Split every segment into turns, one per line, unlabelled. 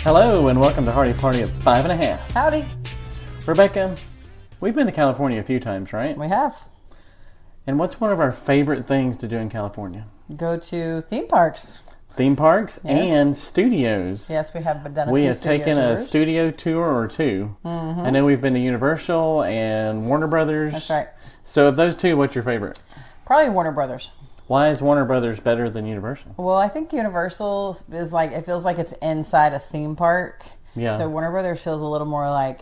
Hello and welcome to Hardy Party at 5.5.
Howdy.
Rebecca, we've been to California a few times, right?
We have.
And what's one of our favorite things to do in California?
Go to theme parks.
Theme parks
Yes.
and studios.
Yes, we have done a
We
few
have
studio
taken a
tours.
studio tour or two.
Mm-hmm.
I know we've been to Universal and Warner Brothers.
That's right.
So of those two, what's your favorite?
Probably Warner Brothers.
Why is Warner Brothers better than Universal?
Well, I think Universal is like, it feels like it's inside a theme park.
Yeah.
So Warner Brothers feels a little more like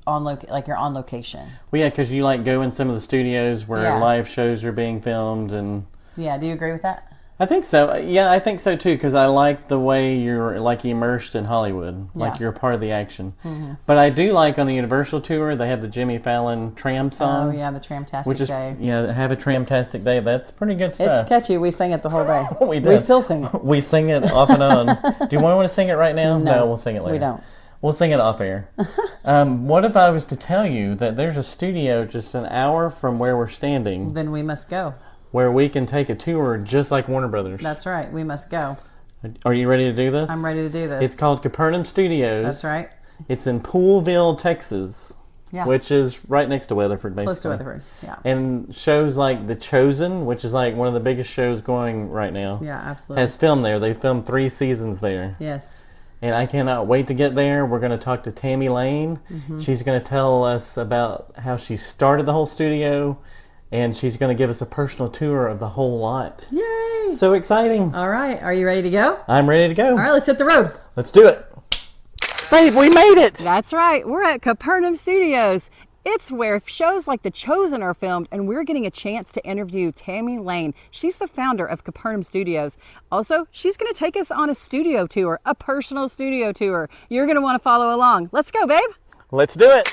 like you're on location.
Well, yeah, because you like go in some of the studios where
Yeah.
live shows are being filmed, and
Yeah, do you agree with that?
I think so. Yeah, I think so too, because I like the way you're like immersed in Hollywood, like
Yeah.
you're part of the action.
Mm-hmm.
But I do like on the Universal tour they have the Jimmy Fallon Tram song.
Oh, yeah, the Tramtastic
Which is
Day.
have a Tramtastic Day. That's pretty good stuff.
It's catchy. We sang it the whole day.
We do.
We still sing it.
We sing it off and on. Do you want to sing it right now?
No,
we'll sing it later.
we don't.
We'll sing it off air. What if I was to tell you that there's a studio just an hour from where we're standing
Then we must go.
where we can take a tour just like Warner Brothers?
That's right. We must go.
Are you ready to do this?
I'm ready to do this.
It's called CAPERNAUM Studios.
That's right.
It's in Poolville, Texas,
Yeah.
which is right next to Weatherford, basically.
Close to Weatherford. Yeah.
And shows like The Chosen, which is like one of the biggest shows going right now,
Yeah, absolutely.
has filmed there. They filmed 3 seasons there.
Yes.
And I cannot wait to get there. We're going to talk to Tammy Lane.
Mm-hmm.
She's going to tell us about how she started the whole studio, and she's going to give us a personal tour of the whole lot.
Yay!
So exciting.
All right. Are you ready to go?
I'm ready to go.
All right, let's hit the road.
Let's do it. Babe, we made it.
That's right. We're at CAPERNAUM Studios. It's where shows like The Chosen are filmed, and we're getting a chance to interview Tammy Lane. She's the founder of CAPERNAUM Studios. Also, she's going to take us on a studio tour, a personal studio tour. You're going to want to follow along. Let's go, babe.
Let's do it.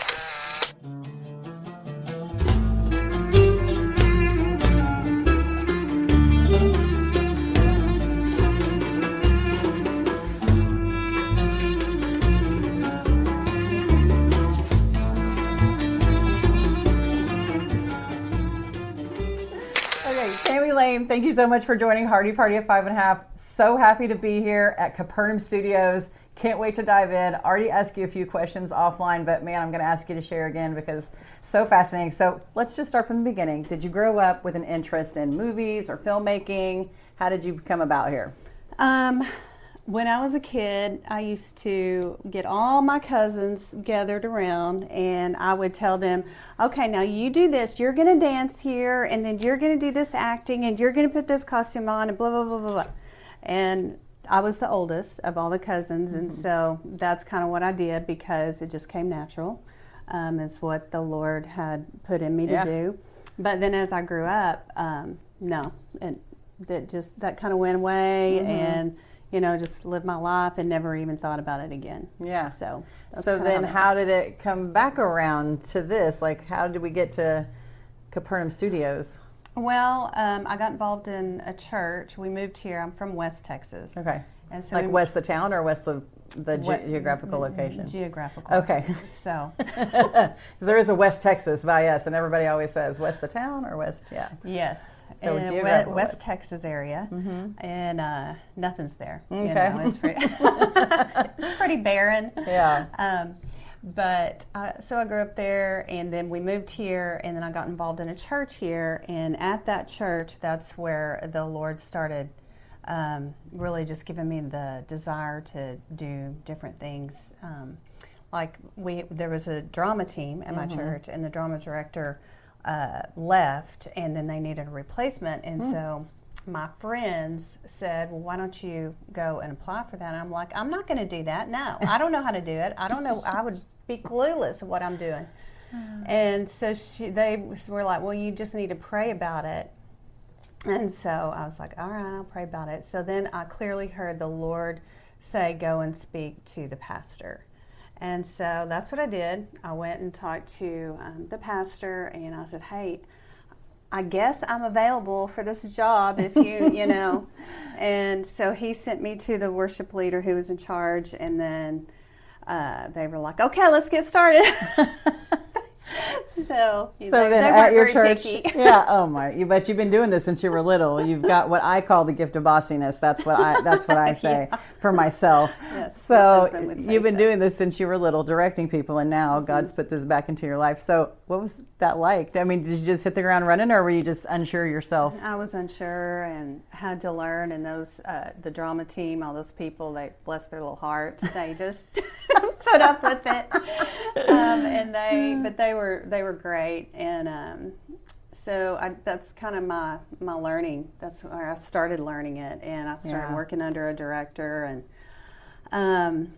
Okay, Tammy Lane, thank you so much for joining Hardy Party at 5.5. So happy to be here at CAPERNAUM Studios. Can't wait to dive in. Already asked you a few questions offline, but man, I'm going to ask you to share again because so fascinating. So let's just start from the beginning. Did you grow up with an interest in movies or filmmaking? How did you come about here?
When I was a kid, I used to get all my cousins gathered around, and I would tell them, okay, now you do this, you're going to dance here, and then you're going to do this acting, and you're going to put this costume on, and blah, blah, blah, blah, blah. And I was the oldest of all the cousins, and so that's kind of what I did because it just came natural. It's what the Lord had put in me to do. But then as I grew up, no, that kind of went away, and just lived my life and never even thought about it again.
Yeah.
So
then how did it come back around to this? Like, how did we get to CAPERNAUM Studios?
Well, I got involved in a church. We moved here. I'm from West Texas.
Okay.
And so
Like west the town or west the geographical location?
Geographical.
Okay.
So.
There is a West Texas by us, and everybody always says west the town or west, yeah.
Yes.
So
in
geographical
West Texas area, and nothing's there.
Okay.
It's pretty barren.
Yeah.
But so I grew up there, and then we moved here, and then I got involved in a church here, and at that church, that's where the Lord started really just giving me the desire to do different things. There was a drama team at my church, and the drama director left, and then they needed a replacement, and so my friends said, well, why don't you go and apply for that? And I'm like, I'm not going to do that. No, I don't know how to do it. I don't know. I would be clueless of what I'm doing. And so they were like, well, you just need to pray about it. And so I was like, all right, I'll pray about it. So then I clearly heard the Lord say, go and speak to the pastor. And so that's what I did. I went and talked to the pastor, and I said, hey, I guess I'm available for this job if you know. And so he sent me to the worship leader who was in charge, and then they were like, okay, let's get started. So
So
they
then
weren't
at your
very
church,
picky.
yeah. Oh my! But you've been doing this since you were little. You've got what I call the gift of bossiness. That's what I say for myself.
Yes, my
So
husband would say
you've been
so.
doing this since you were little, directing people, and now God's put this back into your life. So what was that like? I mean, did you just hit the ground running, or were you just unsure yourself?
I was unsure and had to learn, and those the drama team, all those people, they bless their little hearts. They just put up with it, but they were great, and so that's kind of my learning. That's where I started learning it, and I started working under a director, and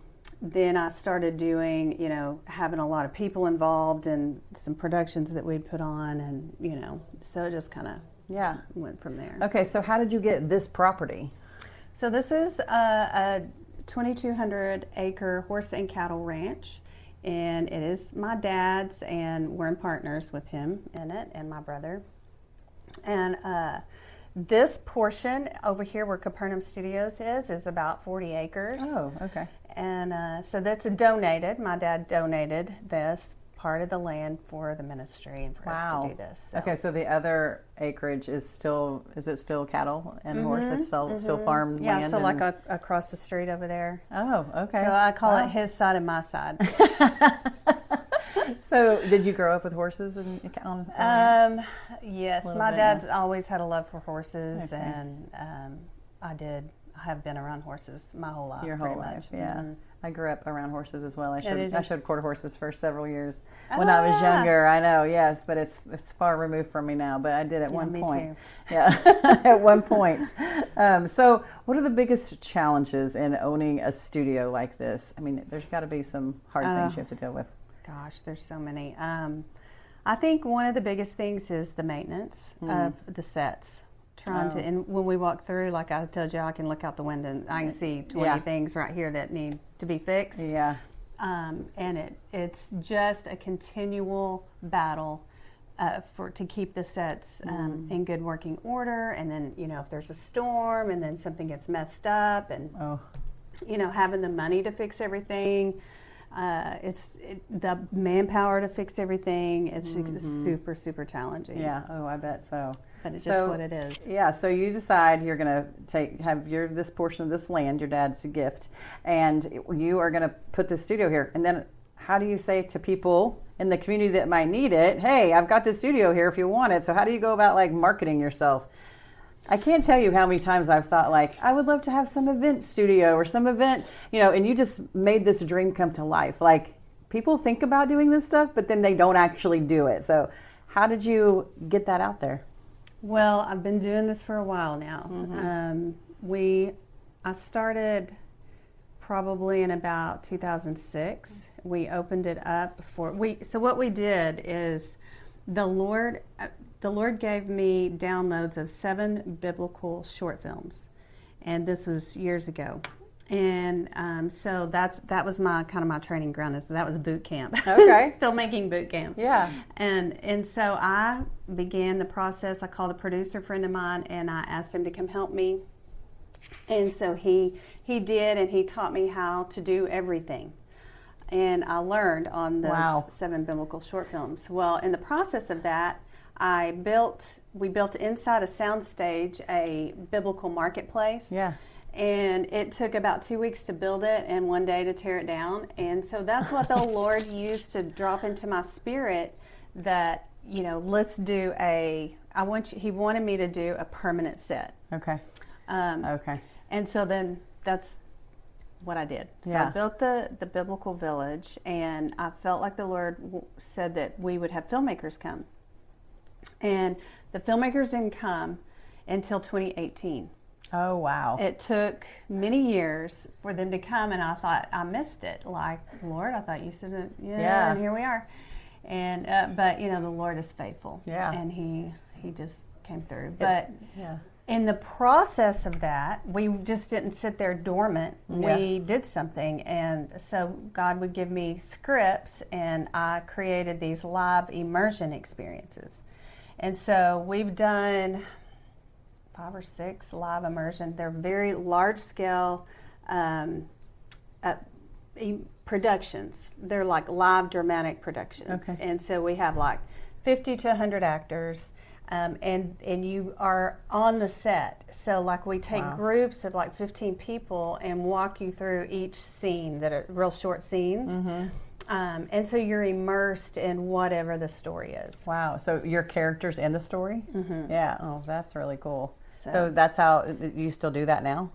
then I started doing, having a lot of people involved in some productions that we'd put on, and so it just kind of went from there.
Okay, so how did you get this property?
So this is a 2,200 acre horse and cattle ranch, and it is my dad's, and we're in partners with him in it, and my brother. And this portion over here where CAPERNAUM Studios is about 40 acres.
Oh, okay.
And so that's donated. My dad donated this part of the land for the ministry and for us to do this. So.
Okay, so the other acreage is it still cattle and horse? It's still farm land?
Yeah, so like across the street over there.
Oh, okay.
So I call it his side and my side.
So did you grow up with horses on
Yes,
Little
my
bit,
dad's always had a love for horses,
Okay.
and I have been around horses my whole life.
your whole
pretty
life?
much.
Yeah.
Mhm.
I grew up around horses as well. I
did you?
showed quarter horses for several years when I was younger. I know, yes, but it's far removed from me now. But I did at one
me
point.
too.
Yeah, at one point. So, what are the biggest challenges in owning a studio like this? I mean, there's got to be some hard things you have to deal with.
Gosh, there's so many. I think one of the biggest things is the maintenance of the sets. And when we walk through, like I told you, I can look out the window and I can see 20 things right here that need to be fixed.
Yeah.
And it's just a continual battle to keep the sets in good working order. And then, if there's a storm and then something gets messed up, and having the money to fix everything. The manpower to fix everything. It's super, super challenging.
Yeah. Oh, I bet so.
But it's just what it is.
Yeah. So you decide you're going to have this portion of this land, your dad's gift, and you are going to put this studio here. And then how do you say to people in the community that might need it, hey, I've got this studio here if you want it. So how do you go about marketing yourself? I can't tell you how many times I've thought I would love to have some event studio or some event, and you just made this dream come to life. People think about doing this stuff, but then they don't actually do it. So how did you get that out there?
Well, I've been doing this for a while now. I started probably in about 2006. We opened it up so what we did is the Lord gave me downloads of 7 biblical short films, and this was years ago. And so that was my training ground. That was boot camp.
Okay.
Filmmaking boot camp.
Yeah.
And so I began the process. I called a producer friend of mine, and I asked him to come help me. And so he did, and he taught me how to do everything. And I learned on those 7 biblical short films. Well, in the process of that, we built inside a soundstage a biblical marketplace.
Yeah.
And it took about 2 weeks to build it and 1 day to tear it down. And so that's what the Lord used to drop into my spirit that, let's do he wanted me to do a permanent set.
Okay. Okay.
And so then that's what I did. So I built the biblical village, and I felt like the Lord said that we would have filmmakers come. And the filmmakers didn't come until 2018.
Oh, wow.
It took many years for them to come, and I thought I missed it. Lord, I thought you said it. Yeah. And here we are. And but the Lord is faithful.
Yeah.
And He just came through. But in the process of that, we just didn't sit there dormant.
Yeah.
We did something, and so God would give me scripts, and I created these live immersion experiences. And so we've done 5 or 6 live immersion. They're very large scale productions. They're like live dramatic productions.
Okay.
And so we have like 50 to 100 actors. And you are on the set. So like we take groups of like 15 people and walk you through each scene that are real short scenes. And so you're immersed in whatever the story is.
Wow. So your character's in the story? Yeah. Oh, that's really cool. So
So-
that's how you still do that now?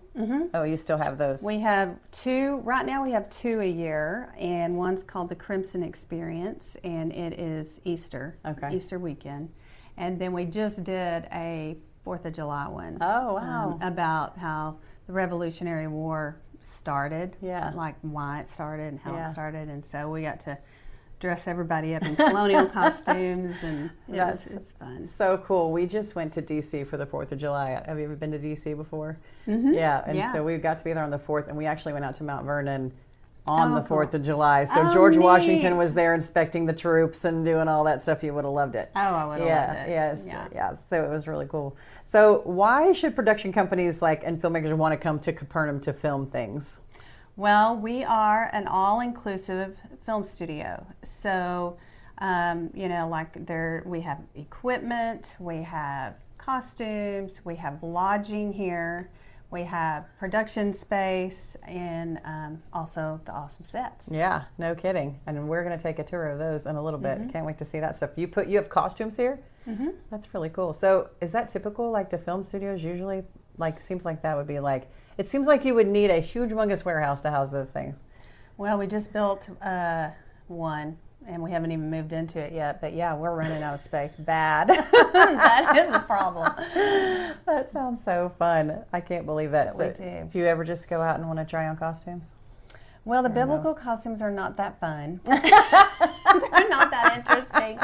Oh, you still have those?
We have two, right now we have two a year, and one's called the Crimson Experience, and it is Easter, Easter weekend. And then we just did a 4th of July one.
Oh, wow.
About how the Revolutionary War started,
Yeah.
like why it started and how it started. And so we got to dress everybody up in colonial costumes, and it's fun.
So cool. We just went to D.C. for the 4th of July. Have you ever been to D.C. before? Yeah. And so we got to be there on the 4th, and we actually went out to Mount Vernon on the 4th of July. So George Washington was there inspecting the troops and doing all that stuff. You would have loved it.
Oh, I would have loved it.
Yeah. So it was really cool. So why should production companies and filmmakers want to come to Capernaum to film things?
Well, we are an all-inclusive film studio. So, we have equipment, we have costumes, we have lodging here, we have production space, and also the awesome sets.
Yeah, no kidding. And we're going to take a tour of those in a little bit. Can't wait to see that stuff. You have costumes here? That's really cool. So is that typical, the film studios usually, seems like that would be it seems like you would need a humongous warehouse to house those things.
Well, we just built one, and we haven't even moved into it yet. But yeah, we're running out of space bad. That is a problem.
That sounds so fun. I can't believe that.
We do.
Do you ever just go out and want to try on costumes?
Well, the biblical costumes are not that fun. They're not that interesting.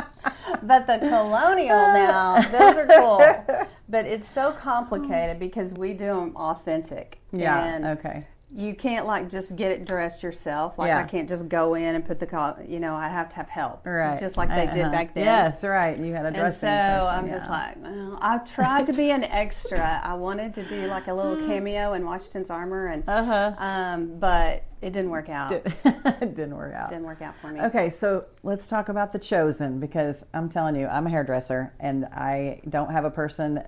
But the colonial now, those are cool. But it's so complicated because we do them authentic.
Yeah,
And
okay.
you can't just get it dressed yourself.
Yeah.
I can't just go in and put I have to have help.
Right.
Just like they did back then.
Yes, right. You had a
And
dressing
so
session,
I'm just well, I tried to be an extra. I wanted to do a little cameo in Washington's armor, and but it didn't work out.
It didn't work out.
Didn't work out for me.
Okay, so let's talk about The Chosen, because I'm telling you, I'm a hairdresser, and I don't have a person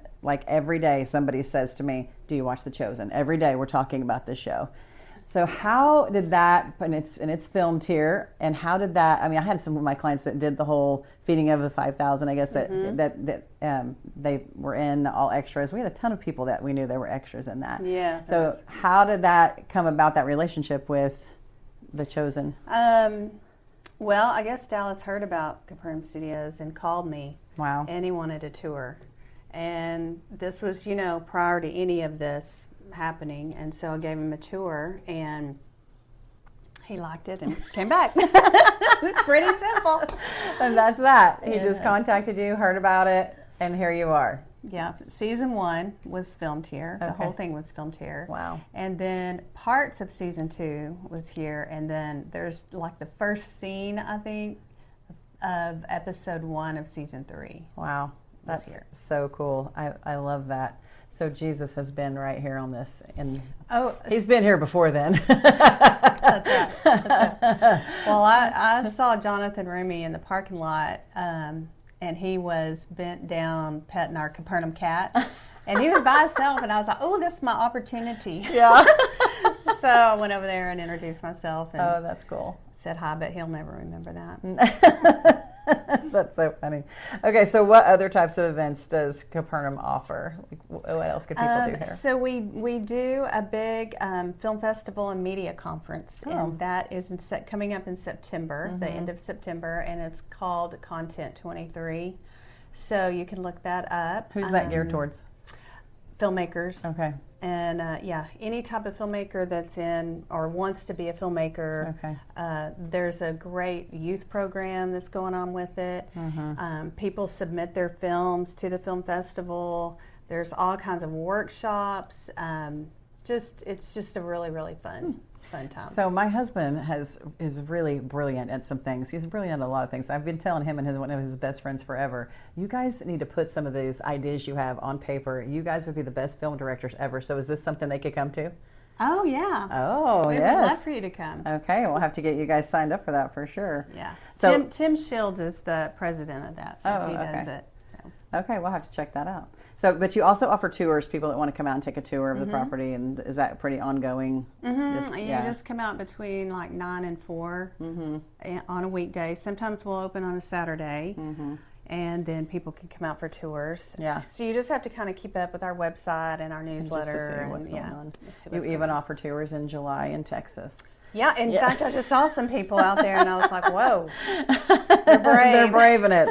every day somebody says to me, do you watch The Chosen? Every day we're talking about this show. So how did that, and it's filmed here, and how did that, I had some of my clients that did the whole feeding of the 5,000, I guess, that they were in all extras. We had a ton of people that we knew they were extras in that.
Yeah.
So how did that come about, that relationship with The Chosen?
Well, I guess Dallas heard about Capernaum Studios and called me.
Wow.
And he wanted a tour. And this was, prior to any of this happening. And so I gave him a tour, and he liked it and came back. Pretty simple.
And that's that. He just contacted you, heard about it, and here you are.
Yeah, season 1 was filmed here. The whole thing was filmed here.
Wow.
And then parts of season 2 was here, and then there's the first scene, I think, of episode 1 of season 3.
Wow, that's so cool. I love that. So Jesus has been right here on this, and he's been here before then.
That's right. Well, I saw Jonathan Rumi in the parking lot, and he was bent down petting our Capernaum cat. And he was by himself, and I was like, oh, this is my opportunity.
Yeah.
So I went over there and introduced myself. And
that's cool.
said hi, but he'll never remember that.
That's so funny. Okay, so what other types of events does Capernaum offer? What else could people do here?
So we do a big film festival and media conference, and that is coming up in September, the end of September, and it's called Content 23. So you can look that up.
Who's that geared towards?
Filmmakers.
Okay.
And any type of filmmaker that's in or wants to be a filmmaker.
Okay.
There's a great youth program that's going on with it. People submit their films to the film festival. There's all kinds of workshops. It's just a really, really fun time.
So my husband is really brilliant at some things. He's brilliant at a lot of things. I've been telling him and one of his best friends forever, you guys need to put some of these ideas you have on paper. You guys would be the best film directors ever. So is this something they could come to?
Oh, yeah.
Oh,
We would
yes.
love for you to come.
Okay, we'll have to get you guys signed up for that for sure.
Yeah.
So-
Tim Shields is the president of that, so
Oh,
he does
okay.
it. So.
Okay, we'll have to check that out. So, but you also offer tours, people that want to come out and take a tour of the property, and is that pretty ongoing?
You just come out between like 9 and 4 on a weekday. Sometimes we'll open on a Saturday, and then people can come out for tours.
Yeah.
So you just have to kind of keep up with our website and our newsletter.
Just to see
and,
what's going on.
let's see
You
what's
even
going on.
offer tours in July in Texas.
Yeah, in fact, I just saw some people out there, and I was like, "Whoa, they're brave."
They're braving it.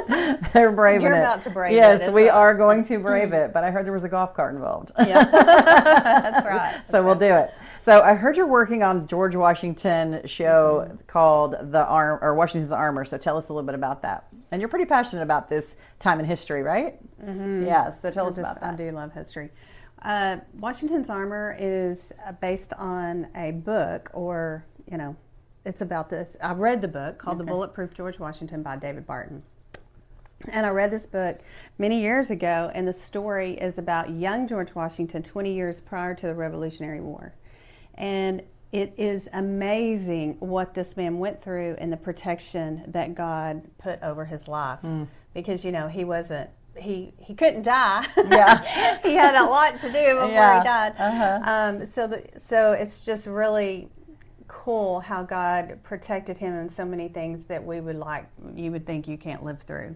They're braving
You're
it.
about to brave
yes,
it. It's
we
a-
are going to brave it, but I heard there was a golf cart involved.
Yeah, that's right.
So we'll do it. So I heard you're working on George Washington show called The Arm or Washington's Armor. So tell us a little bit about that. And you're pretty passionate about this time in history, right? Yeah. So tell us about
I
that.
do love history. Washington's Armor is based on a book, or it's about this. I read the book called The Bulletproof George Washington by David Barton. And I read this book many years ago, and the story is about young George Washington 20 years prior to the Revolutionary War. And it is amazing what this man went through and the protection that God put over his life. Because, he wasn't, he couldn't die.
Yeah.
He had a lot to do before
Yeah.
he died. So it's just really cool how God protected him in so many things that you would think you can't live through.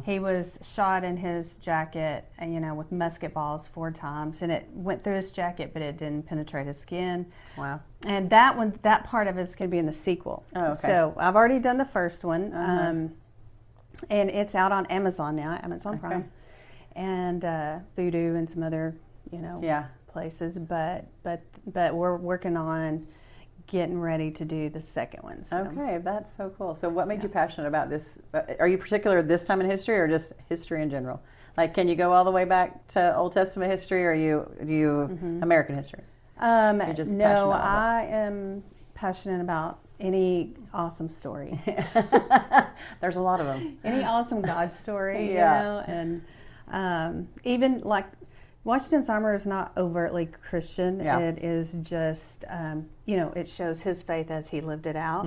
He was shot in his jacket, with musket balls 4 times, and it went through his jacket, but it didn't penetrate his skin.
Wow.
And that part of it's going to be in the sequel.
Oh, okay.
So I've already done the first one, and it's out on Amazon now, Amazon Prime, and Voodoo and some other, places. But we're working on getting ready to do the second one. So.
Okay, that's so cool. So what made you passionate about this? Are you particular this time in history or just history in general? Like, can you go all the way back to Old Testament history, or do you American history? You're just passionate
No,
about
I am passionate about any awesome story.
There's a lot of them.
Any awesome God story,
Yeah.
and even like Washington's Armor is not overtly Christian.
Yeah.
It is just, it shows his faith as he lived it out,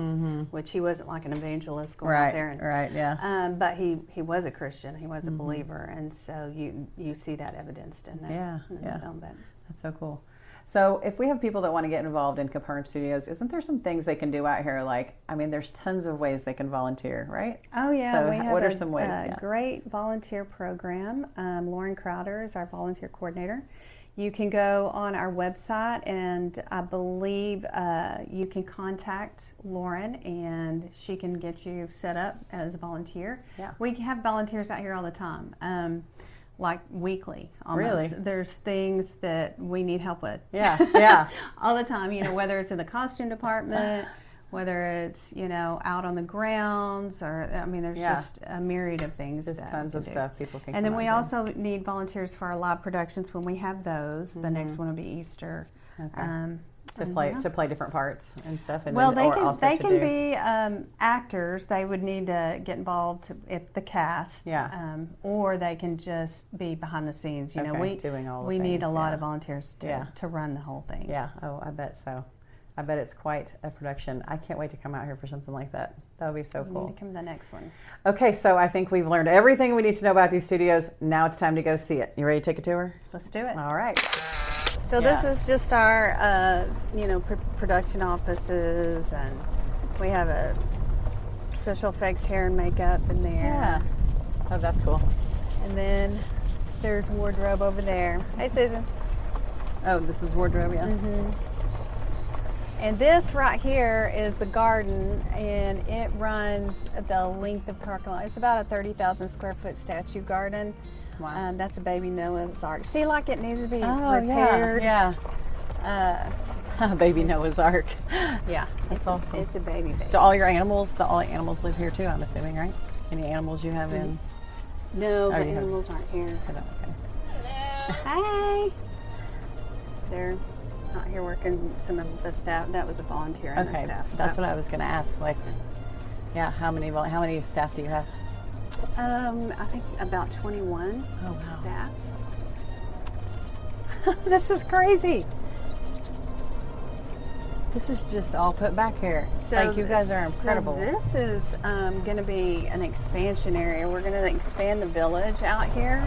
which he wasn't like an evangelist going out there.
Right, yeah.
But he was a Christian. He was a believer, and so you see that evidenced in the film. But
That's so cool. So if we have people that want to get involved in CAPERNAUM Studios, isn't there some things they can do out here? Like, there's tons of ways they can volunteer, right?
Oh, yeah.
So
we have
what are some ways?
a great volunteer program. Lauren Crowder is our volunteer coordinator. You can go on our website, and I believe you can contact Lauren, and she can get you set up as a volunteer.
Yeah.
We have volunteers out here all the time. Like weekly, almost.
Really?
There's things that we need help with.
Yeah.
All the time, whether it's in the costume department, whether it's, out on the grounds, or, there's just a myriad of things.
There's
that
tons
we
of
can do.
stuff people can
And then
come
we
out
also need volunteers for our live productions when we have those. The next one will be Easter.
Okay. To play different parts and stuff. And
Well,
then,
they can be actors. They would need to get involved if the cast.
Yeah.
Or they can just be behind the scenes.
Doing all the
we need a
things,
lot
yeah.
of volunteers to run the whole thing.
Yeah. Oh, I bet so. I bet it's quite a production. I can't wait to come out here for something like that. That would be so
We
cool.
need to come to the next one.
Okay, so I think we've learned everything we need to know about these studios. Now it's time to go see it. You ready to take a tour?
Let's do it.
All right.
So this is just our, production offices, and we have a special effects hair and makeup in there.
Yeah. Oh, that's cool.
And then there's wardrobe over there. Hey, Susan.
Oh, this is wardrobe, yeah.
And this right here is the garden, and it runs the length of parking lot. It's about a 30,000 square foot statue garden.
Wow.
That's a baby Noah's Ark. See, like it needs to be
Oh,
repaired.
yeah. Baby Noah's Ark.
Yeah,
That's awesome.
It's a baby.
Do all your animals, live here too, I'm assuming, right? Any animals you have in?
No, the
you have-
animals aren't here.
Okay.
Hi. They're not here working. Some of the staff. That was a volunteer on the
Okay,
staff.
that's what I was going to ask. Like, yeah, how many staff do you have?
I think about 21
Oh, wow.
staff.
This is crazy.
This is just all put back here.
So
like, you guys are incredible.
So this is going to be an expansion area. We're going to expand the village out here.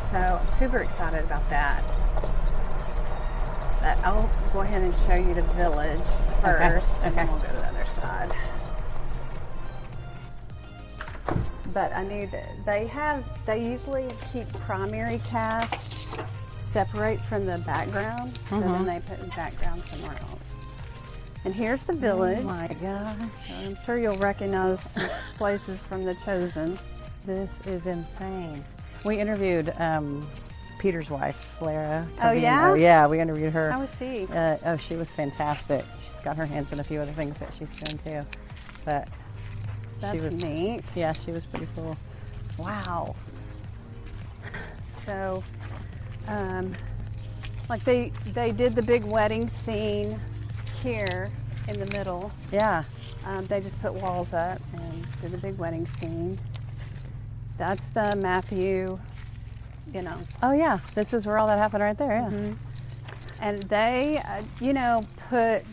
So I'm super excited about that. But I'll go ahead and show you the village first, and then we'll go to the other side. But I knew that they usually keep primary cast separate from the background, so then they put the background somewhere else. And here's the village.
Oh my gosh.
So I'm sure you'll recognize places from The Chosen.
This is insane. We interviewed Peter's wife, Clara.
Oh, yeah?
Oh, yeah, we interviewed her.
How was she?
She was fantastic. She's got her hands in a few other things that she's doing too. But
That's
she was
neat.
Yeah, she was pretty cool. Wow.
So, like they did the big wedding scene here in the middle.
Yeah.
They just put walls up and did the big wedding scene. That's the Matthew,
Oh yeah, this is where all that happened right there. Yeah.
And they, put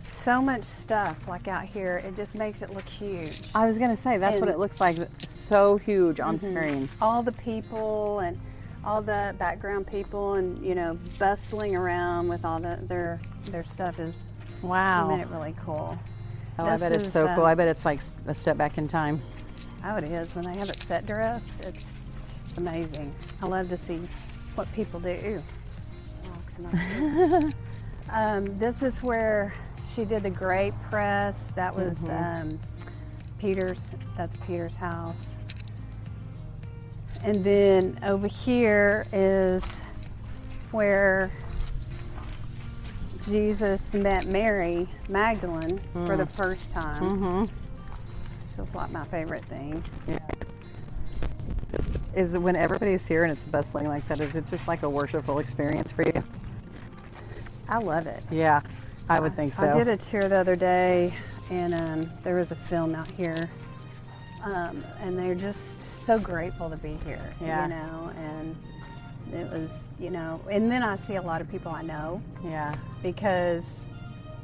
so much stuff like out here. It just makes it look huge.
I was gonna say that's what
And-
it looks like. So huge on screen.
All the people and all the background people and bustling around with all their stuff is
Wow.
made it really cool.
Oh, I
This
bet it's
is,
so cool. I bet it's like a step back in time.
Oh, it is. When they have it set dressed, it's just amazing. I love to see what people do. This is where she did the grape press. That was Peter's. That's Peter's house. And then over here is where Jesus met Mary Magdalene for the first time. This feels like my favorite thing.
Is when everybody's here and it's bustling like that, is it just like a worshipful experience for you?
I love it.
Yeah, I would think so.
I did a tour the other day, and there was a film out here, and they're just so grateful to be here.
Yeah.
And it was, and then I see a lot of people I know
Yeah,
because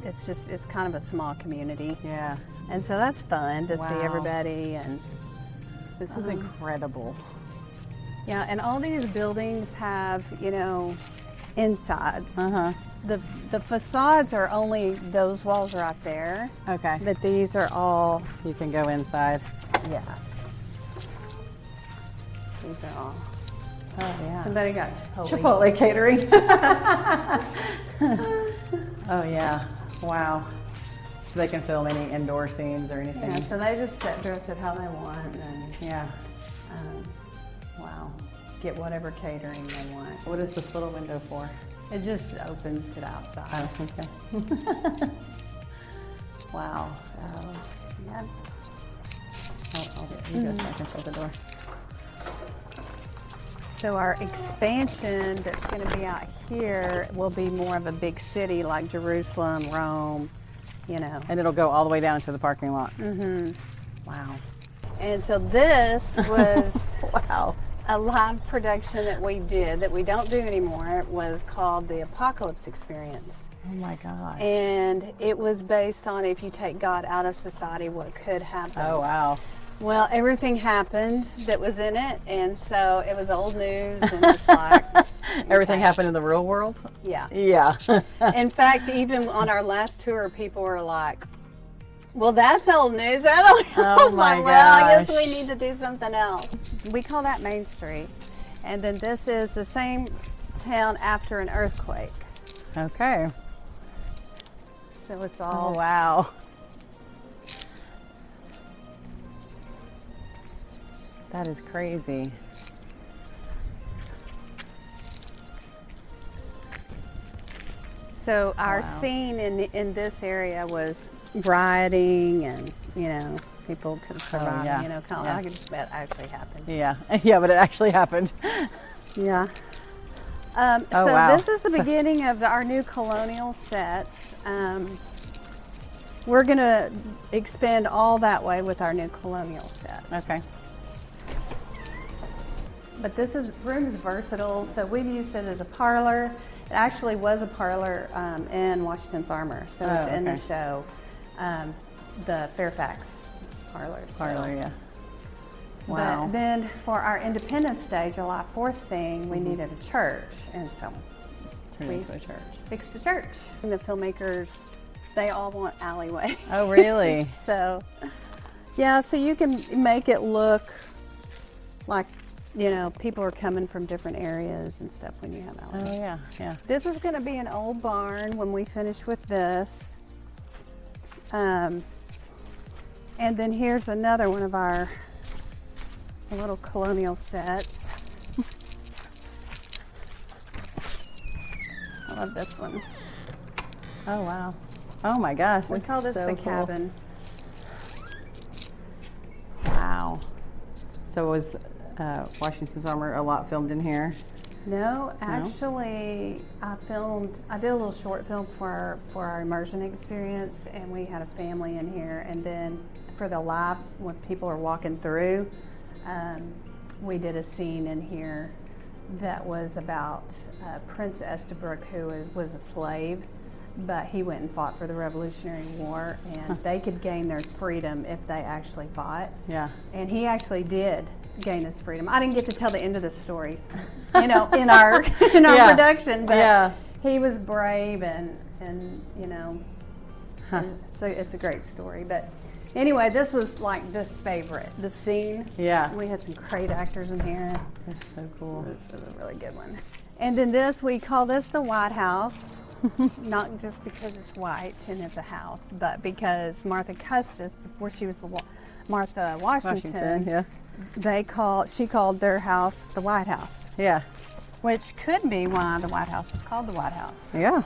it's kind of a small community,
yeah.
and so that's fun to see
Wow.
everybody. And
This is incredible.
yeah, and all these buildings have insides. The facades are only those walls right there,
Okay.
but these are all,
You can go inside.
yeah. These are all.
Oh yeah.
Somebody got
Chipotle catering. Oh yeah. Wow. So they can film any indoor scenes or anything.
Yeah, so they just set dress it how they want and
Yeah.
wow, get whatever catering they want.
What is this little window for?
It just opens to the outside.
Oh, okay. Wow.
So, yeah.
You go so I can shut the door.
So our expansion that's going to be out here will be more of a big city like Jerusalem, Rome,
And it'll go all the way down to the parking lot. Wow.
And so this was
Wow.
a live production that we did that we don't do anymore. It was called The Apocalypse Experience.
Oh my God.
And it was based on if you take God out of society, what could happen.
Oh wow.
Well, everything happened that was in it, and so it was old news and it's like
Everything happened in the real world?
yeah.
Yeah.
In fact, even on our last tour, people were like, well, that's old news. I don't know.
Oh
I was
my
like, well, I guess
gosh.
we need to do something else. We call that Main Street. And then this is the same town after an earthquake.
Okay.
So it's
Oh
all
wow. That is crazy.
So our
Wow.
scene in this area was rioting and, people surviving,
yeah.
kind of
Yeah.
like that actually happened.
Yeah. Yeah, but it actually happened.
Yeah.
Oh,
So
wow.
this is the beginning of our new colonial sets. We're going to expand all that way with our new colonial sets.
Okay.
But this room's versatile, so we've used it as a parlor. It actually was a parlor in Washington's Armor, so
Oh,
it's in the
okay.
show, the Fairfax parlor. so.
Parlor, yeah. Wow.
But then for our Independence Day, July 4th thing, we needed a church, and so
Turn
we
into a church.
fixed a church. And the filmmakers, they all want alleyway.
Oh, really?
So, yeah, so you can make it look like, you know, people are coming from different areas and stuff when you have alleyway.
Oh, yeah, yeah.
This is going to be an old barn when we finish with this. And then here's another one of our little colonial sets. I love this one.
Oh, wow. Oh, my gosh.
We call this
so
the
cool.
cabin.
Wow. So was Washington's Armor a lot filmed in here?
No, actually, I did a little short film for our immersion experience, and we had a family in here. And then for the live, when people are walking through, we did a scene in here that was about Prince Estabrook, who was a slave, but he went and fought for the Revolutionary War, and they could gain their freedom if they actually fought.
Yeah.
And he actually did gain his freedom. I didn't get to tell the end of the story, you know, in our
Yeah.
production, but
Yeah.
he was brave and you know,
Huh.
and so it's a great story. But anyway, this was like the favorite, the scene.
Yeah.
We had some great actors in here.
That's so cool.
This is a really good one. And then this, we call this the White House. Not just because it's white and it's a house, but because Martha Custis, before she was Martha Washington,
yeah.
she called their house the White House,
Yeah.
which could be why the White House is called the White House.
Yeah.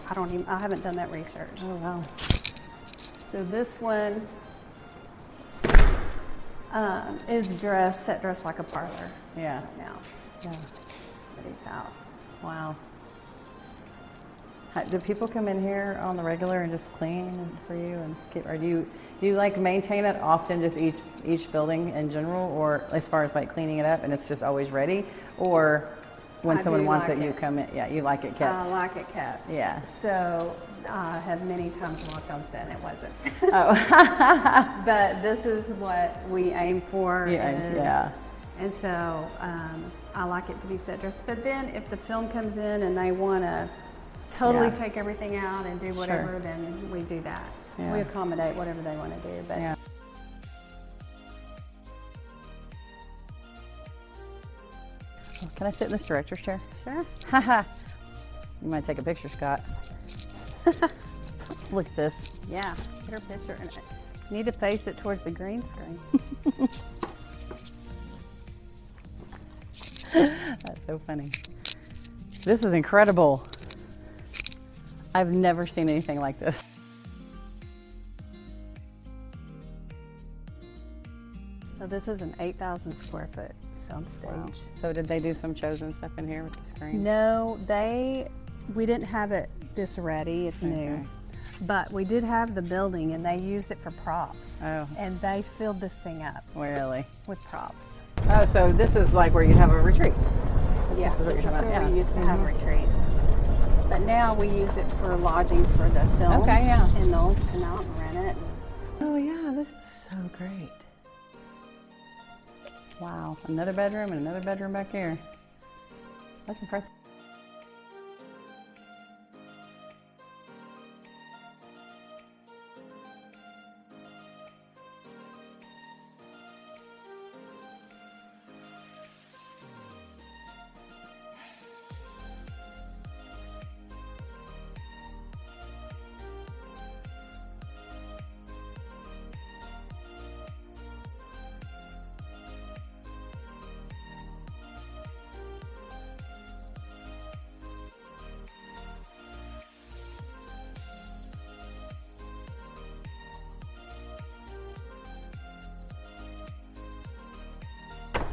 I haven't done that research.
Oh, wow.
So this one is set dressed like a parlor
Yeah.
now.
Yeah.
Somebody's house.
Wow. Do people come in here on the regular and just clean for you and or do you like maintain it often, just each building in general, or as far as like cleaning it up and it's just always ready, or when
I
someone
do
wants
like
it, you
it.
come in? Yeah, you like it kept.
I like it kept.
Yeah.
So I have many times walked on set and it wasn't.
Oh.
But this is what we aim for.
Yeah.
And so I like it to be set dressed. But then if the film comes in and they want to totally
Yeah.
take everything out and do whatever,
Sure.
then we do that.
Yeah.
We accommodate whatever they want to do. But
Yeah. Can I sit in this director's chair?
sure.
Haha. You might take a picture, Scott. Look at this.
Yeah. Get her picture in it. You need to face it towards the green screen.
That's so funny. This is incredible. I've never seen anything like this.
So this is an 8,000 square foot soundstage.
Wow. So did they do some chosen stuff in here with the screen?
No, we didn't have it this ready. It's new.
Okay.
But we did have the building and they used it for props.
Oh.
And they filled this thing up
Really?
with props.
Oh, so this is like where you'd have a retreat.
Yeah,
This is what
this
you're
is
talking
where
about,
we
yeah.
used to have retreats. But now we use it for lodging for the films.
Okay, yeah.
And they'll come out and rent it.
Oh yeah, this is so great. Wow, another bedroom and another bedroom back here. That's impressive.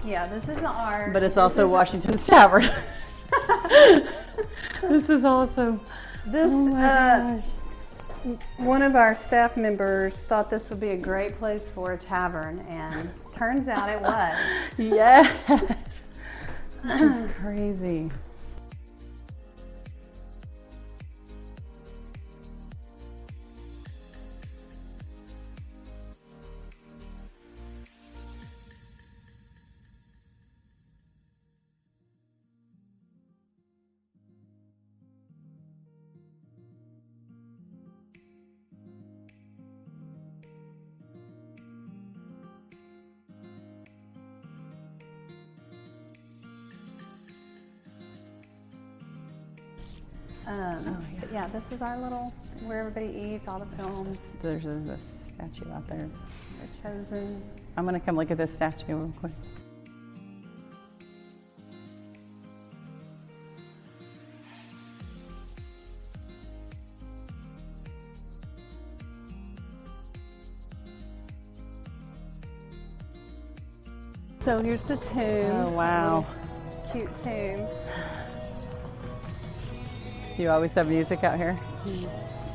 Yeah, this is our.
But it's also Washington's Tavern. This is awesome.
This,
Oh my gosh.
one of our staff members thought this would be a great place for a tavern, and turns out it was.
Yes. That's crazy.
But yeah, this is our little, where everybody eats, all the films,
There's this statue out there.
The Chosen.
I'm going to come look at this statue real quick.
So here's the tomb.
Oh, wow.
Cute tomb.
You always have music out here?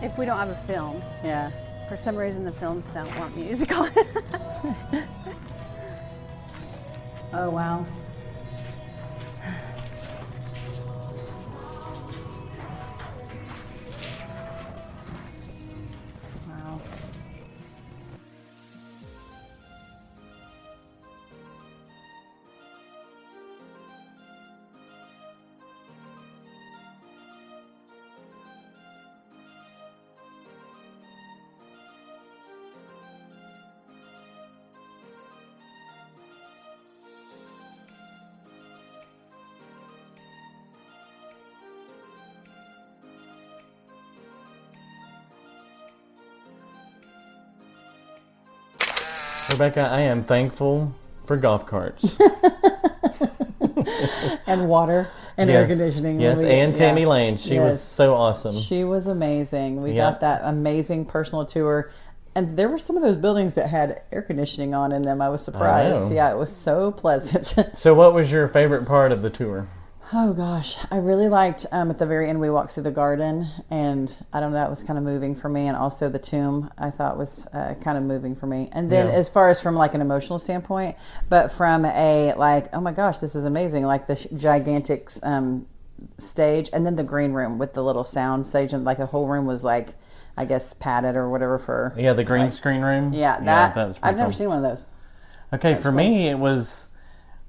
If we don't have a film.
Yeah.
For some reason, the films don't want music on it.
Oh, wow. Wow.
Rebecca, I am thankful for golf carts.
And water and
Yes.
air conditioning.
Yes, and Tammy
Yeah.
Lane. She was
Yes.
so awesome.
She was amazing. We
Yeah.
got that amazing personal tour. And there were some of those buildings that had air conditioning on in them. I was surprised.
know.
Yeah, it was so pleasant.
So what was your favorite part of the tour?
Oh gosh, I really liked at the very end we walked through the garden, and I don't know, that was kind of moving for me, and also the tomb I thought was kind of moving for me. And then
Yeah.
as far as from like an emotional standpoint, but from a like, oh my gosh, this is amazing, like the gigantic stage, and then the green room with the little sound stage, and like the whole room was like, I guess padded or whatever for.
Yeah, the green
like,
screen room.
Yeah, that
was pretty
I've never
cool.
seen one of those.
Okay, for me, it was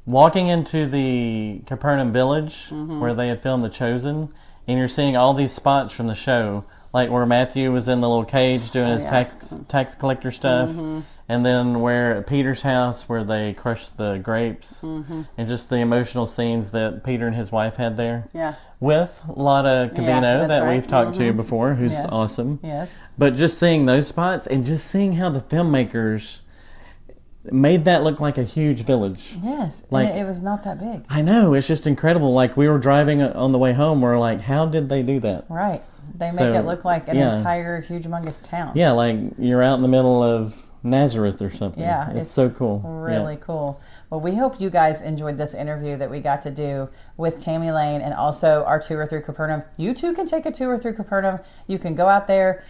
walking into the Capernaum Village
Mm-hmm.
where they had filmed The Chosen, and you're seeing all these spots from the show, like where Matthew was in the little cage doing his
yeah.
tax collector stuff,
Mm-hmm.
and then where at Peter's house where they crushed the grapes,
Mm-hmm.
and just the emotional scenes that Peter and his wife had there.
Yeah.
With Lotta Cavino
that's
that
right.
we've talked to before, who's
Yes.
awesome.
Yes.
But just seeing those spots and just seeing how the filmmakers made that look like a huge village.
Yes.
Like-
And it was not that big.
I know, it's just incredible. Like we were driving on the way home, we're like, how did they do that?
Right. They make
So,
it look like an
yeah.
entire humongous town.
Yeah, like you're out in the middle of Nazareth or something.
Yeah,
it's so cool.
Really
Yeah.
cool. Well, we hope you guys enjoyed this interview that we got to do with Tammy Lane and also our tour through Capernaum. You too can take a tour through Capernaum. You can go out there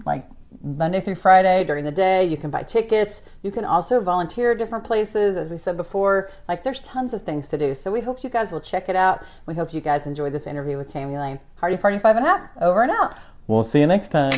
like Monday through Friday during the day. You can buy tickets. You can also volunteer at different places. As we said before, like there's tons of things to do. So we hope you guys will check it out. We hope you guys enjoyed this interview with Tammy Lane. Hardy Party 5 1/2, over and out.
We'll see you next time.